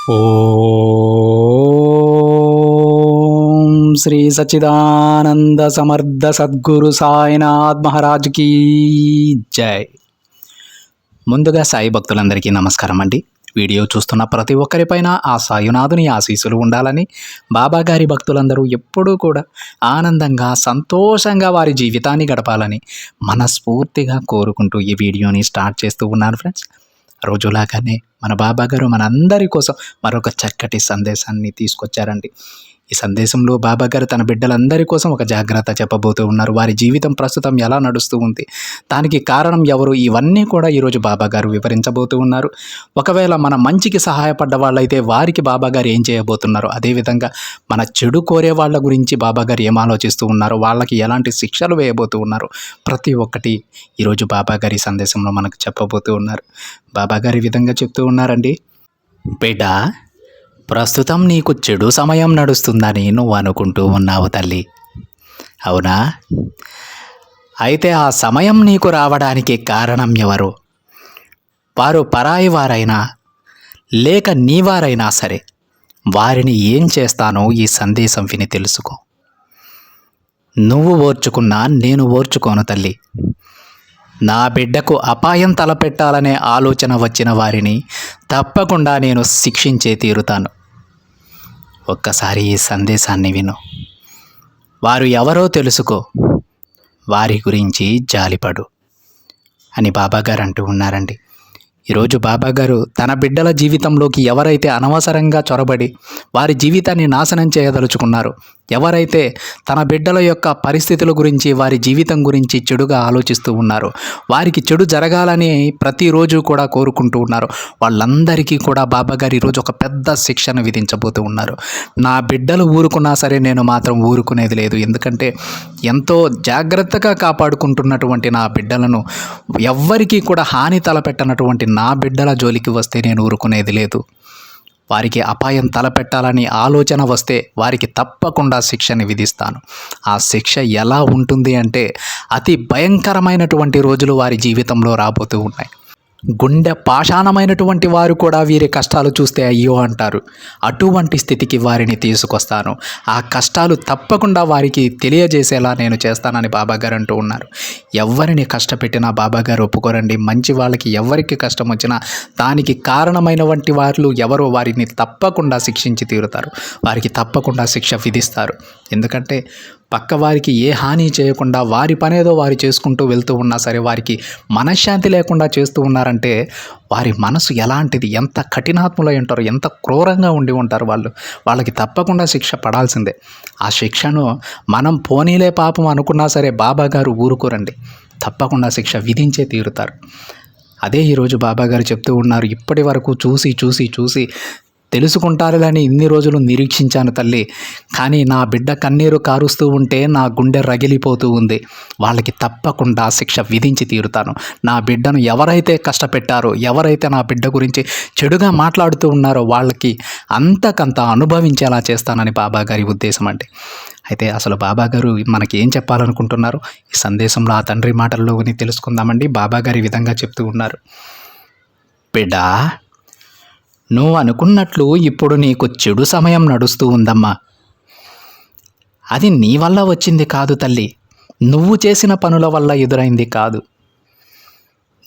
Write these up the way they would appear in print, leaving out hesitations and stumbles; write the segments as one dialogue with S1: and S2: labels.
S1: ఓం శ్రీ సచ్చిదానంద సమర్థ సద్గురు సాయినాథ్ మహారాజ్ కీ జై. ముందుగా సాయి భక్తులందరికీ నమస్కారం అండి. వీడియో చూస్తున్న ప్రతి ఒక్కరిపైన ఆ సాయినాథుని ఆశీస్సులు ఉండాలని, బాబాగారి భక్తులందరూ ఎప్పుడూ కూడా ఆనందంగా సంతోషంగా వారి జీవితాన్ని గడపాలని మనస్ఫూర్తిగా కోరుకుంటూ ఈ వీడియోని స్టార్ట్ చేస్తూ ఉన్నాను ఫ్రెండ్స్. రోజులాగానే మన బాబాగారు మనందరి కోసం మరొక చక్కటి సందేశాన్ని తీసుకొచ్చారండి. ఈ సందేశంలో బాబాగారు తన బిడ్డలందరి కోసం ఒక జాగ్రత్త చెప్పబోతూ ఉన్నారు. వారి జీవితం ప్రస్తుతం ఎలా నడుస్తూ ఉంది, దానికి కారణం ఎవరు, ఇవన్నీ కూడా ఈరోజు బాబాగారు వివరించబోతూ ఉన్నారు. ఒకవేళ మన మంచికి సహాయపడ్డ వాళ్ళైతే వారికి బాబాగారు ఏం చేయబోతున్నారు, అదేవిధంగా మన చెడు కోరే వాళ్ళ గురించి బాబాగారు ఏం ఆలోచిస్తూ ఉన్నారు, వాళ్ళకి ఎలాంటి శిక్షలు వేయబోతూ ఉన్నారు, ప్రతి ఒక్కటి ఈరోజు బాబాగారి సందేశంలో మనకు చెప్పబోతూ ఉన్నారు. బాబాగారు ఈ విధంగా చెప్తూ ఉన్నారండి. బిడ్డ, ప్రస్తుతం నీకు చెడు సమయం నడుస్తుందని నువ్వు అనుకుంటూ ఉన్నావు తల్లి, అవునా? అయితే ఆ సమయం నీకు రావడానికి కారణం ఎవరు? వారు పరాయి వారైనా లేక నీవారైనా సరే, వారిని ఏం చేస్తానో ఈ సందేశం విని తెలుసుకో. నువ్వు ఓర్చుకున్నా నేను ఓర్చుకోను తల్లి. నా బిడ్డకు అపాయం తలపెట్టాలనే ఆలోచన వచ్చిన వారిని తప్పకుండా నేను శిక్షించే తీరుతాను. ఒక్కసారి ఈ సందేశాన్ని విను. వారు ఎవరో తెలుసుకో, వారి గురించి జాలిపడు అని బాబాగారు అంటూ ఉన్నారండి. ఈరోజు బాబాగారు తన బిడ్డల జీవితంలోకి ఎవరైతే అనవసరంగా చొరబడి వారి జీవితాన్ని నాశనం చేయదలుచుకున్నారో, ఎవరైతే తన బిడ్డల యొక్క పరిస్థితుల గురించి వారి జీవితం గురించి చెడుగా ఆలోచిస్తూ ఉన్నారో, వారికి చెడు జరగాలని ప్రతిరోజు కూడా కోరుకుంటూ ఉన్నారు, వాళ్ళందరికీ కూడా బాబాగారు ఈరోజు ఒక పెద్ద శిక్షను విధించబోతూ ఉన్నారు. నా బిడ్డలు ఊరుకున్నా సరే నేను మాత్రం ఊరుకునేది లేదు. ఎందుకంటే ఎంతో జాగ్రత్తగా కాపాడుకుంటున్నటువంటి నా బిడ్డలను ఎవ్వరికీ కూడా హాని తలపెట్టనటువంటి నా బిడ్డల జోలికి వస్తే నేను ఊరుకునేది లేదు. వారికి అపాయం తలపెట్టాలని ఆలోచన వస్తే వారికి తప్పకుండా శిక్షని విధిస్తాను. ఆ శిక్ష ఎలా ఉంటుంది అంటే, అతి భయంకరమైనటువంటి రోజులు వారి జీవితంలో రాబోతూ ఉన్నాయి. గుండె పాషాణమైనటువంటి వారు కూడా వీరి కష్టాలు చూస్తే అయ్యో అంటారు. అటువంటి స్థితికి వారిని తీసుకొస్తాను. ఆ కష్టాలు తప్పకుండా వారికి తెలియజేసేలా నేను చేస్తానని బాబాగారు అంటూ ఉన్నారు. ఎవరిని కష్టపెట్టినా బాబాగారు ఒప్పుకోరండి. మంచి వాళ్ళకి ఎవరికి కష్టం వచ్చినా దానికి కారణమైనటువంటి వాళ్ళు ఎవరో వారిని తప్పకుండా శిక్షించి తీరుతారు. వారికి తప్పకుండా శిక్ష విధిస్తారు. ఎందుకంటే పక్క వారికి ఏ హాని చేయకుండా వారి పనేదో వారు చేసుకుంటూ వెళ్తూ ఉన్నా సరే, వారికి మనశ్శాంతి లేకుండా చేస్తూ ఉన్నారంటే వారి మనసు ఎలాంటిది, ఎంత కఠినాత్ములై ఉంటారు, ఎంత క్రూరంగా ఉండి ఉంటారు వాళ్ళకి తప్పకుండా శిక్ష పడాల్సిందే. ఆ శిక్షను మనం పోనీలే పాపం అనుకున్నా సరే బాబాగారు ఊరుకోరండి, తప్పకుండా శిక్ష విధించే తీరుతారు. అదే ఈరోజు బాబాగారు చెప్తూ ఉన్నారు. ఇప్పటి వరకు చూసి తెలుసుకుంటారని ఇన్ని రోజులు నిరీక్షించాను తల్లి, కానీ నా బిడ్డ కన్నీరు కారుస్తూ ఉంటే నా గుండె రగిలిపోతూ ఉంది. వాళ్ళకి తప్పకుండా శిక్ష విధించి తీరుతాను. నా బిడ్డను ఎవరైతే కష్టపెట్టారో, ఎవరైతే నా బిడ్డ గురించి చెడుగా మాట్లాడుతూ ఉన్నారో వాళ్ళకి అంతకంత అనుభవించేలా చేస్తానని బాబాగారి ఉద్దేశం అండి. అయితే అసలు బాబాగారు మనకి ఏం చెప్పాలనుకుంటున్నారు, ఈ సందేశంలో ఆ తండ్రి మాటల్లో విని తెలుసుకుందామండి. బాబాగారు ఈ విధంగా చెప్తూ ఉన్నారు. బిడ్డ, నువ్వు అనుకున్నట్లు ఇప్పుడు నీకు చెడు సమయం నడుస్తూ ఉందమ్మా. అది నీ వల్ల వచ్చింది కాదు తల్లి, నువ్వు చేసిన పనుల వల్ల ఎదురైంది కాదు.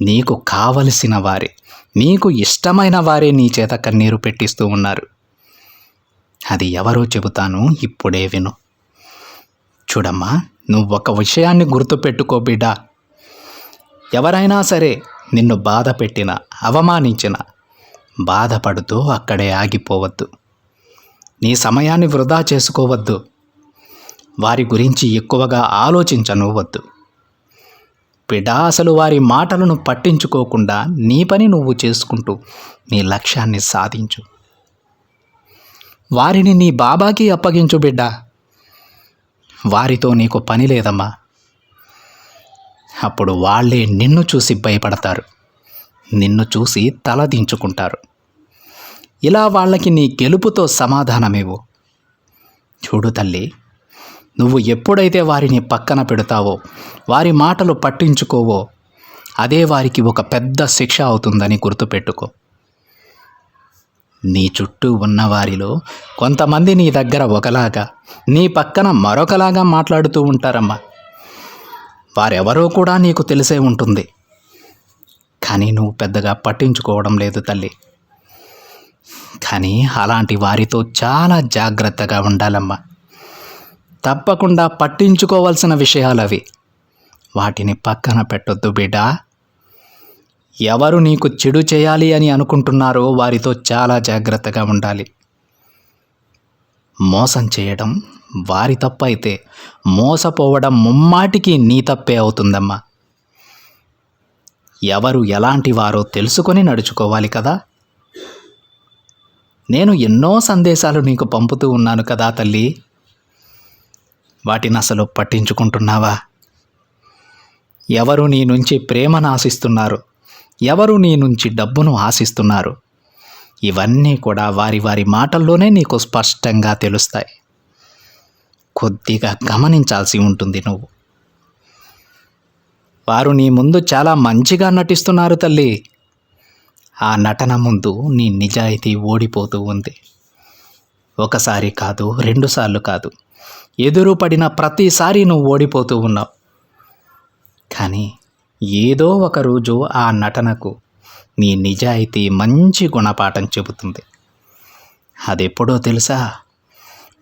S1: నీకు కావలసిన వారే, నీకు ఇష్టమైన వారే నీ చేత కన్నీరు పెట్టిస్తూ ఉన్నారు. అది ఎవరో చెబుతాను, ఇప్పుడే విను. చూడమ్మా, నువ్వు ఒక విషయాన్ని గుర్తుపెట్టుకో బిడ్డ. ఎవరైనా సరే నిన్ను బాధ పెట్టినా, అవమానించినా బాధపడుతూ అక్కడే ఆగిపోవద్దు. నీ సమయాన్ని వృధా చేసుకోవద్దు. వారి గురించి ఎక్కువగా ఆలోచించనివ్వద్దు బిడ్డ. అసలు వారి మాటలను పట్టించుకోకుండా నీ పని నువ్వు చేసుకుంటూ నీ లక్ష్యాన్ని సాధించు. వారిని నీ బాబాకి అప్పగించు బిడ్డ. వారితో నీకు పని లేదమ్మా. అప్పుడు వాళ్ళే నిన్ను చూసి భయపడతారు, నిన్ను చూసి తల దించుకుంటారు. ఇలా వాళ్ళకి నీ గెలుపుతో సమాధానమేవు. చూడు తల్లి, నువ్వు ఎప్పుడైతే వారిని పక్కన పెడతావో, వారి మాటలు పట్టించుకోవో, అదే వారికి ఒక పెద్ద శిక్ష అవుతుందని గుర్తుపెట్టుకో. నీ చుట్టూ ఉన్నవారిలో కొంతమంది నీ దగ్గర ఒకలాగా, నీ పక్కన మరొకలాగా మాట్లాడుతూ ఉంటారమ్మా. వారెవరో కూడా నీకు తెలిసే ఉంటుంది, కానీ నువ్వు పెద్దగా పట్టించుకోవడం లేదు తల్లి. కానీ అలాంటి వారితో చాలా జాగ్రత్తగా ఉండాలమ్మా. తప్పకుండా పట్టించుకోవాల్సిన విషయాలు అవి. వాటిని పక్కన పెట్టొద్దు బిడ్డ. ఎవరు నీకు చెడు చేయాలి అని అనుకుంటున్నారో వారితో చాలా జాగ్రత్తగా ఉండాలి. మోసం చేయడం వారి తప్పు అయితే మోసపోవడం ముమ్మాటికి నీ తప్పే అవుతుందమ్మా. ఎవరు ఎలాంటి వారో తెలుసుకొని నడుచుకోవాలి కదా. నేను ఎన్నో సందేశాలు నీకు పంపుతూ ఉన్నాను కదా తల్లి. వాటిని అసలు పట్టించుకుంటున్నావా? ఎవరు నీ నుంచి ప్రేమను ఆశిస్తున్నారు, ఎవరు నీ నుంచి డబ్బును ఆశిస్తున్నారు, ఇవన్నీ కూడా వారి వారి మాటల్లోనే నీకు స్పష్టంగా తెలుస్తాయి. కొద్దిగా గమనించాల్సి ఉంటుంది నువ్వు. వారు నీ ముందు చాలా మంచిగా నటిస్తున్నారు తల్లి. ఆ నటన ముందు నీ నిజాయితీ ఓడిపోతూ ఉంది. ఒకసారి కాదు, రెండుసార్లు కాదు, ఎదురు పడిన ప్రతిసారి నువ్వు ఓడిపోతూ ఉన్నావు. కానీ ఏదో ఒక రోజు ఆ నటనకు నీ నిజాయితీ మంచి గుణపాఠం చెబుతుంది. అదెప్పుడో తెలుసా?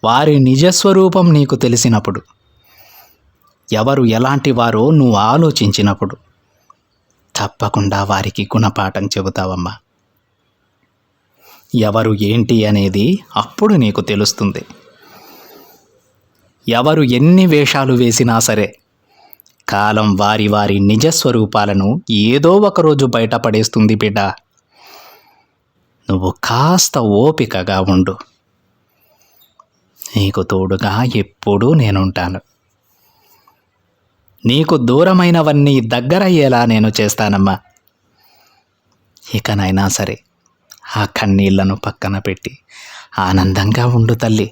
S1: వారి నిజస్వరూపం నీకు తెలిసినప్పుడు, ఎవరు ఎలాంటి వారో నువ్వు ఆలోచించినప్పుడు తప్పకుండా వారికి గుణపాఠం చెబుతావమ్మా. ఎవరు ఏంటి అనేది అప్పుడు నీకు తెలుస్తుంది. ఎవరు ఎన్ని వేషాలు వేసినా సరే కాలం వారి వారి నిజస్వరూపాలను ఏదో ఒకరోజు బయటపడేస్తుంది బిడ్డ. నువ్వు కాస్త ఓపికగా ఉండు. నీకు తోడుగా ఎప్పుడూ నేనుంటాను. నీకు దూరమైనవన్నీ దగ్గరయ్యేలా నేను చేస్తానమ్మా. ఇకనైనా సరే ఆ కన్నీళ్లను పక్కన పెట్టి ఆనందంగా ఉండు తల్లి.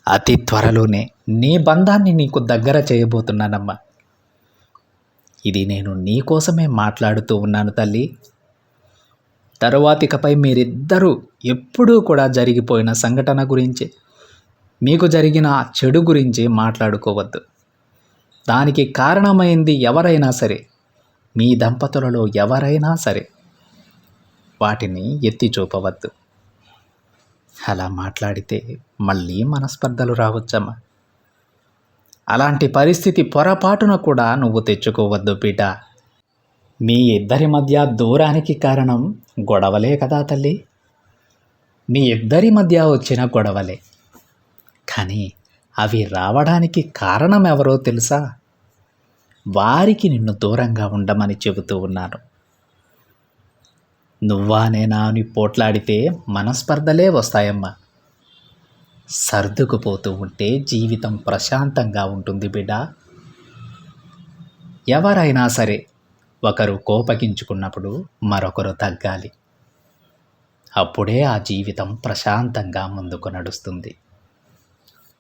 S1: అతి త్వరలోనే నీ బంధాన్ని నీకు దగ్గర చేయబోతున్నానమ్మా. ఇది నేను నీకోసమే మాట్లాడుతూ ఉన్నాను తల్లి. తరువాతికపై మీరిద్దరూ ఎప్పుడూ కూడా జరిగిపోయిన సంఘటన గురించి, మీకు జరిగిన చెడు గురించి మాట్లాడుకోవద్దు. దానికి కారణమైంది ఎవరైనా సరే, మీ దంపతులలో ఎవరైనా సరే, వాటిని ఎత్తి చూపవద్దు. అలా మాట్లాడితే మళ్ళీ మనస్పర్ధలు రావచ్చమ్మా. అలాంటి పరిస్థితి పొరపాటున కూడా నువ్వు తెచ్చుకోవద్దు బిడ్డ. మీ ఇద్దరి మధ్య దూరానికి కారణం గొడవలే కదా తల్లి. మీ ఇద్దరి మధ్య వచ్చిన గొడవలే. కానీ అవి రావడానికి కారణం ఎవరో తెలుసా? వారికి నిన్ను దూరంగా ఉండమని చెబుతూ ఉన్నాను. నువ్వా నేనా అని పోట్లాడితే మనస్పర్ధలే వస్తాయమ్మా. సర్దుకుపోతూ ఉంటే జీవితం ప్రశాంతంగా ఉంటుంది బిడ్డ. ఎవరైనా సరే ఒకరు కోపగించుకున్నప్పుడు మరొకరు తగ్గాలి. అప్పుడే ఆ జీవితం ప్రశాంతంగా ముందుకు నడుస్తుంది.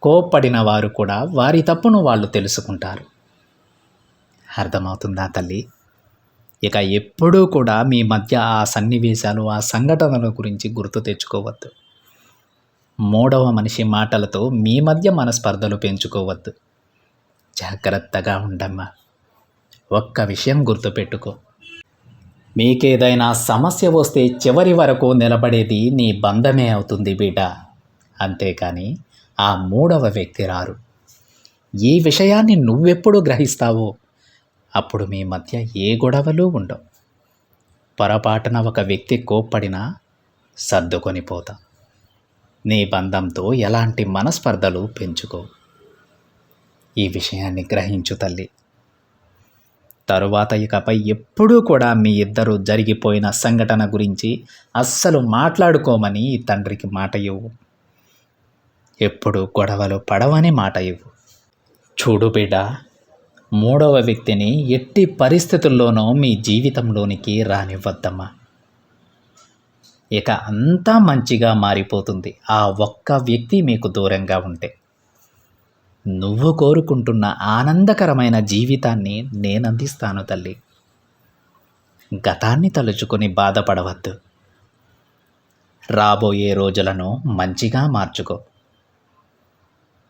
S1: కోప్పడిన వారు కూడా వారి తప్పును వాళ్ళు తెలుసుకుంటారు. అర్థమవుతుందా తల్లి? ఇక ఎప్పుడూ కూడా మీ మధ్య ఆ సన్నివేశాలు, ఆ సంఘటనల గురించి గుర్తు తెచ్చుకోవద్దు. మూడవ మనిషి మాటలతో మీ మధ్య మనస్పర్ధలు పెంచుకోవద్దు. జాగ్రత్తగా ఉండమ్మా. ఒక్క విషయం గుర్తుపెట్టుకో, మీకేదైనా సమస్య వస్తే చివరి వరకు నిలబడేది నీ బంధమే అవుతుంది బిడ్డ. అంతేకాని ఆ మూడవ వ్యక్తి రారు. ఈ విషయాన్ని నువ్వెప్పుడు గ్రహిస్తావో అప్పుడు మీ మధ్య ఏ గొడవలు ఉండవు. పొరపాటున ఒక వ్యక్తి కోప్పడినా సర్దుకొని పోతా. నీ బంధంతో ఎలాంటి మనస్పర్ధలు పెంచుకో. ఈ విషయాన్ని గ్రహించు తల్లి. తరువాత ఇకపై ఎప్పుడూ కూడా మీ ఇద్దరు జరిగిపోయిన సంఘటన గురించి అస్సలు మాట్లాడుకోమని ఈ తండ్రికి మాట ఇవ్వు. ఎప్పుడు గొడవలు పడవని మాట ఇవ్వు. చూడు బిడ్డ, మూడవ వ్యక్తిని ఎట్టి పరిస్థితుల్లోనూ మీ జీవితంలోనికి రానివ్వద్దమ్మా. ఇక అంతా మంచిగా మారిపోతుంది ఆ ఒక్క వ్యక్తి మీకు దూరంగా ఉంటే. నువ్వు కోరుకుంటున్న ఆనందకరమైన జీవితాన్ని నేను అందిస్తాను తల్లి. గతాన్ని తలుచుకొని బాధపడవద్దు. రాబోయే రోజులను మంచిగా మార్చుకో.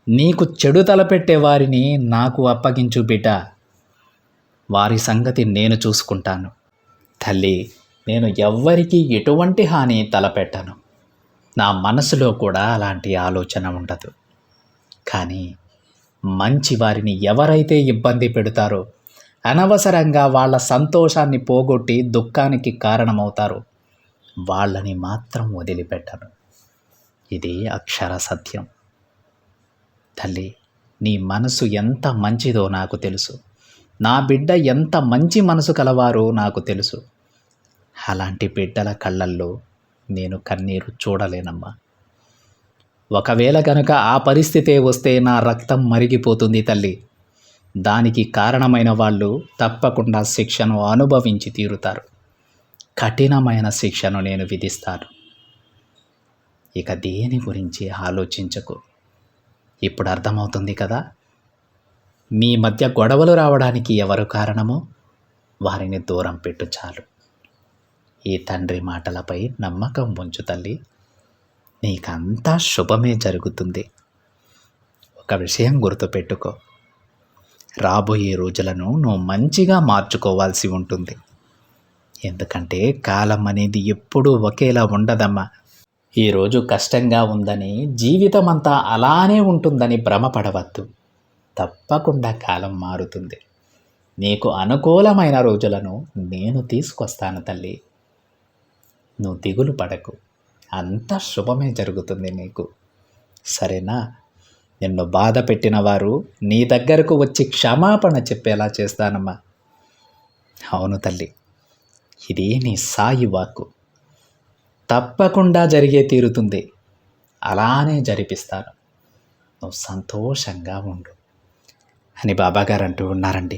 S1: నీకు చెడు తలపెట్టే వారిని నాకు అప్పగించు బిడ్డ. వారి సంగతి నేను చూసుకుంటాను. తల్లి, నేను ఎవ్వరికీ ఎటువంటి హాని తలపెట్టను. నా మనసులో కూడా అలాంటి ఆలోచన ఉండదు. కానీ మంచి వారిని ఎవరైతే ఇబ్బంది పెడతారో, అనవసరంగా వాళ్ళ సంతోషాన్ని పోగొట్టి దుఃఖానికి కారణమవుతారో వాళ్ళని మాత్రం వదిలిపెట్టను. ఇది అక్షర సత్యం. తల్లి, నీ మనసు ఎంత మంచిదో నాకు తెలుసు. నా బిడ్డ ఎంత మంచి మనసు కలవారో నాకు తెలుసు. అలాంటి బిడ్డల కళ్ళల్లో నేను కన్నీరు చూడలేనమ్మా. ఒకవేళ కనుక ఆ పరిస్థితే వస్తే నా రక్తం మరిగిపోతుంది తల్లి. దానికి కారణమైన వాళ్ళు తప్పకుండా శిక్షను అనుభవించి తీరుతారు. కఠినమైన శిక్షను నేను విధిస్తాను. ఇక దేని గురించి ఆలోచించకు. ఇప్పుడు అర్థమవుతుంది కదా, మీ మధ్య గొడవలు రావడానికి ఎవరు కారణమో వారిని దూరం పెట్టు చాలు. ఈ తండ్రి మాటలపై నమ్మకం ఉంచు తల్లి. నీకంతా శుభమే జరుగుతుంది. ఒక విషయం గుర్తుపెట్టుకో, రాబోయే రోజులను నువ్వు మంచిగా మార్చుకోవాల్సి ఉంటుంది. ఎందుకంటే కాలం అనేది ఎప్పుడూ ఒకేలా ఉండదమ్మా. ఈరోజు కష్టంగా ఉందని జీవితం అంతా అలానే ఉంటుందని భ్రమపడవద్దు. తప్పకుండా కాలం మారుతుంది. నీకు అనుకూలమైన రోజులను నేను తీసుకొస్తాను తల్లి. నువ్వు దిగులు పడకు. అంతా శుభమే జరుగుతుంది నీకు. సరేనా? నిన్ను బాధ పెట్టిన వారు నీ దగ్గరకు వచ్చి క్షమాపణ చెప్పేలా చేస్తానమ్మా. అవును తల్లి, ఇది నీ సాయి వాక్కు. తప్పకుండా జరిగే తీరుతుంది. అలానే జరిపిస్తాను. నువ్వు సంతోషంగా ఉండు అని బాబాగారు అంటూ ఉన్నారండి.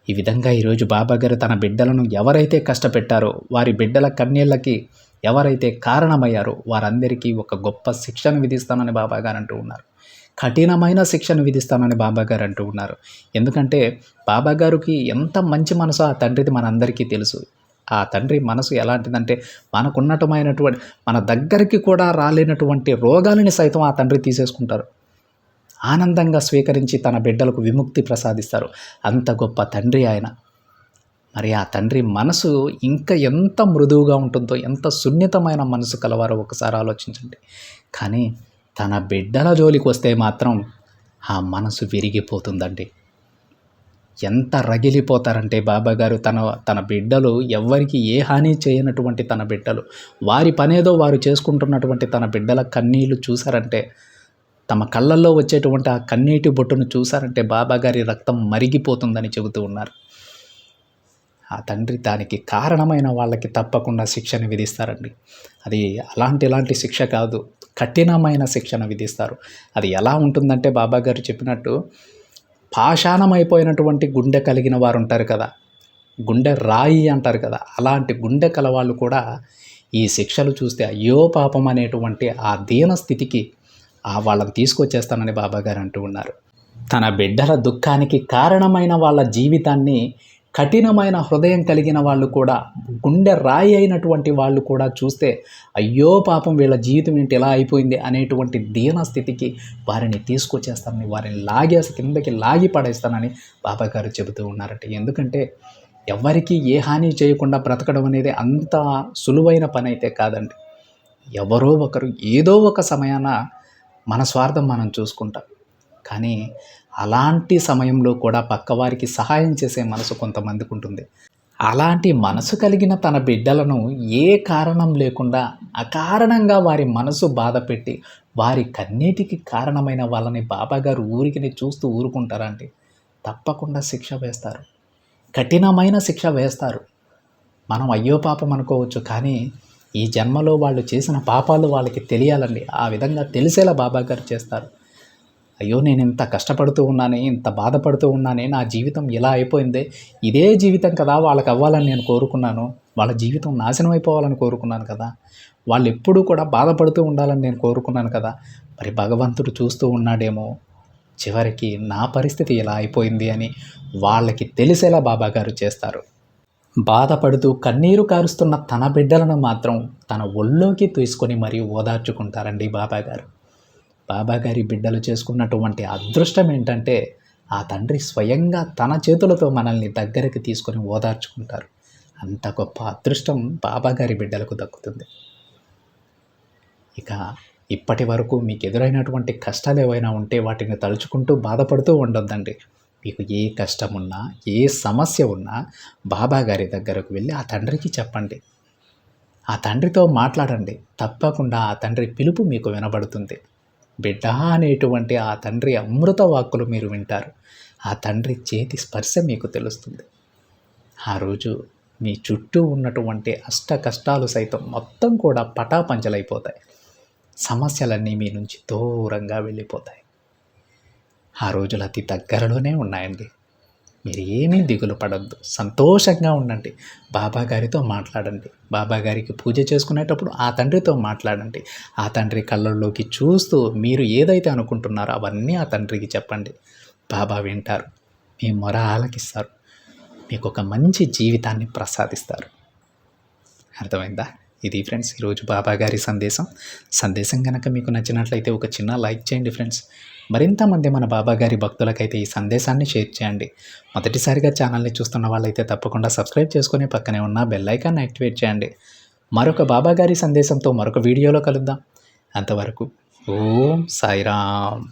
S1: ఈ విధంగా ఈరోజు బాబాగారు తన బిడ్డలను ఎవరైతే కష్టపెట్టారో, వారి బిడ్డల కన్నీళ్ళకి ఎవరైతే కారణమయ్యారో వారందరికీ ఒక గొప్ప శిక్షను విధిస్తానని బాబాగారు అంటూ ఉన్నారు. కఠినమైన శిక్షను విధిస్తానని బాబాగారు అంటూ ఉన్నారు. ఎందుకంటే బాబాగారికి ఎంత మంచి మనసో ఆ తండ్రిది మనందరికీ తెలుసు. ఆ తండ్రి మనసు ఎలాంటిదంటే, మనకున్నటమైనటువంటి మన దగ్గరికి కూడా రాలేనటువంటి రోగాలని సైతం ఆ తండ్రి తీసేసుకుంటారు. ఆనందంగా స్వీకరించి తన బిడ్డలకు విముక్తి ప్రసాదిస్తారు. అంత గొప్ప తండ్రి ఆయన. మరి ఆ తండ్రి మనసు ఇంకా ఎంత మృదువుగా ఉంటుందో, ఎంత సున్నితమైన మనసు కలవారో ఒకసారి ఆలోచించండి. కానీ తన బిడ్డల జోలికి వస్తే మాత్రం ఆ మనసు విరిగిపోతుందండి. ఎంత రగిలిపోతారంటే బాబాగారు తన బిడ్డలు ఎవ్వరికి ఏ హాని చేయనటువంటి తన బిడ్డలు, వారి పనేదో వారు చేసుకుంటున్నటువంటి తన బిడ్డల కన్నీళ్లు చూసారంటే, తమ కళ్ళల్లో వచ్చేటువంటి ఆ కన్నీటి బొట్టును చూసారంటే బాబాగారి రక్తం మరిగిపోతుందని చెబుతూ ఉన్నారు. ఆ తండ్రి దానికి కారణమైన వాళ్ళకి తప్పకుండా శిక్షను విధిస్తారండి. అది ఇలాంటి శిక్ష కాదు, కఠినమైన శిక్షను విధిస్తారు. అది ఎలా ఉంటుందంటే బాబాగారు చెప్పినట్టు, పాషాణమైపోయినటువంటి గుండె కలిగిన వారు ఉంటారు కదా, గుండె రాయి అంటారు కదా, అలాంటి గుండె కలవాళ్ళు కూడా ఈ శిక్షలు చూస్తే అయ్యో పాపం అనేటువంటి ఆ దీన స్థితికి వాళ్ళని తీసుకొచ్చేస్తానని బాబాగారు అంటూ ఉన్నారు. తన బిడ్డల దుఃఖానికి కారణమైన వాళ్ళ జీవితాన్ని కఠినమైన హృదయం కలిగిన వాళ్ళు కూడా, గుండె రాయి అయినటువంటి వాళ్ళు కూడా చూస్తే అయ్యో పాపం వీళ్ళ జీవితం ఏంటి ఎలా అయిపోయింది అనేటువంటి దీన స్థితికి వారిని తీసుకొచ్చేస్తానని, వారిని కిందకి లాగి పడేస్తానని బాబాగారు చెబుతూ ఉన్నారట. ఎందుకంటే ఎవరికి ఏ హాని చేయకుండా బ్రతకడం అనేది అంత సులువైన పని అయితే కాదండి. ఎవరో ఒకరు ఏదో ఒక సమయాన మన స్వార్థం మనం చూసుకుంటాం. కానీ అలాంటి సమయంలో కూడా పక్కవారికి సహాయం చేసే మనసు కొంతమందికి ఉంటుంది. అలాంటి మనసు కలిగిన తన బిడ్డలను ఏ కారణం లేకుండా అకారణంగా వారి మనసు బాధ పెట్టి వారి కన్నీటికి కారణమైన వాళ్ళని బాబాగారు ఊరికిని చూస్తూ ఊరుకుంటారండి. తప్పకుండా శిక్ష వేస్తారు, కఠినమైన శిక్ష వేస్తారు. మనం అయ్యో పాపం అనుకోవచ్చు, కానీ ఈ జన్మలో వాళ్ళు చేసిన పాపాలు వాళ్ళకి తెలియాలండి. ఆ విధంగా తెలిసేలా బాబాగారు చేస్తారు. అయ్యో నేను ఇంత కష్టపడుతూ ఉన్నానే, ఇంత బాధపడుతూ ఉన్నానే, నా జీవితం ఇలా అయిపోయిందే, ఇదే జీవితం కదా వాళ్ళకి అవ్వాలని నేను కోరుకున్నాను, వాళ్ళ జీవితం నాశనం అయిపోవాలని కోరుకున్నాను కదా, వాళ్ళు ఎప్పుడూ కూడా బాధపడుతూ ఉండాలని నేను కోరుకున్నాను కదా, మరి భగవంతుడు చూస్తూ ఉన్నాడేమో, చివరికి నా పరిస్థితి ఇలా అయిపోయింది అని వాళ్ళకి తెలిసేలా బాబాగారు చేస్తారు. బాధపడుతూ కన్నీరు కారుస్తున్న తన బిడ్డలను మాత్రం తన ఒళ్ళోకి తీసుకొని మరీ ఓదార్చుకుంటారండి బాబాగారు. బాబాగారి బిడ్డలు చేసుకున్నటువంటి అదృష్టం ఏంటంటే ఆ తండ్రి స్వయంగా తన చేతులతో మనల్ని దగ్గరికి తీసుకొని ఓదార్చుకుంటారు. అంత గొప్ప అదృష్టం బాబాగారి బిడ్డలకు దక్కుతుంది. ఇక ఇప్పటి వరకు మీకు ఎదురైనటువంటి కష్టాలు ఏవైనా ఉంటే వాటిని తలుచుకుంటూ బాధపడుతూ ఉండొద్దండి. మీకు ఏ కష్టం ఉన్నా, ఏ సమస్య ఉన్నా బాబాగారి దగ్గరకు వెళ్ళి ఆ తండ్రికి చెప్పండి. ఆ తండ్రితో మాట్లాడండి. తప్పకుండా ఆ తండ్రి పిలుపు మీకు వినబడుతుంది. బిడ్డ అనేటువంటి ఆ తండ్రి అమృత వాక్కులు మీరు వింటారు. ఆ తండ్రి చేతి స్పర్శ మీకు తెలుస్తుంది. ఆ రోజు మీ చుట్టూ ఉన్నటువంటి అష్ట కష్టాలు సైతం మొత్తం కూడా పటాపంచలైపోతాయి. సమస్యలన్నీ మీ నుంచి దూరంగా వెళ్ళిపోతాయి. ఆ రోజులు అతి దగ్గరలోనే ఉన్నాయండి. మీరు ఏమీ దిగులు పడొద్దు, సంతోషంగా ఉండండి. బాబాగారితో మాట్లాడండి. బాబాగారికి పూజ చేసుకునేటప్పుడు ఆ తండ్రితో మాట్లాడండి. ఆ తండ్రి కళ్ళల్లోకి చూస్తూ మీరు ఏదైతే అనుకుంటున్నారో అవన్నీ ఆ తండ్రికి చెప్పండి. బాబా వింటారు, మీ మొర ఆలకిస్తారు, మీకు ఒక మంచి జీవితాన్ని ప్రసాదిస్తారు. అర్థమైందా? ఇది ఫ్రెండ్స్ ఈరోజు బాబాగారి సందేశం కనుక మీకు నచ్చినట్లయితే ఒక చిన్న లైక్ చేయండి ఫ్రెండ్స్. మరింతమంది మన బాబాగారి భక్తులకైతే ఈ సందేశాన్ని షేర్ చేయండి. మొదటిసారిగా ఛానల్ని చూస్తున్న వాళ్ళైతే తప్పకుండా సబ్స్క్రైబ్ చేసుకొని పక్కనే ఉన్న బెల్ ఐకాన్ని యాక్టివేట్ చేయండి. మరొక బాబాగారి సందేశంతో మరొక వీడియోలో కలుద్దాం. అంతవరకు ఓం సాయిరామ్.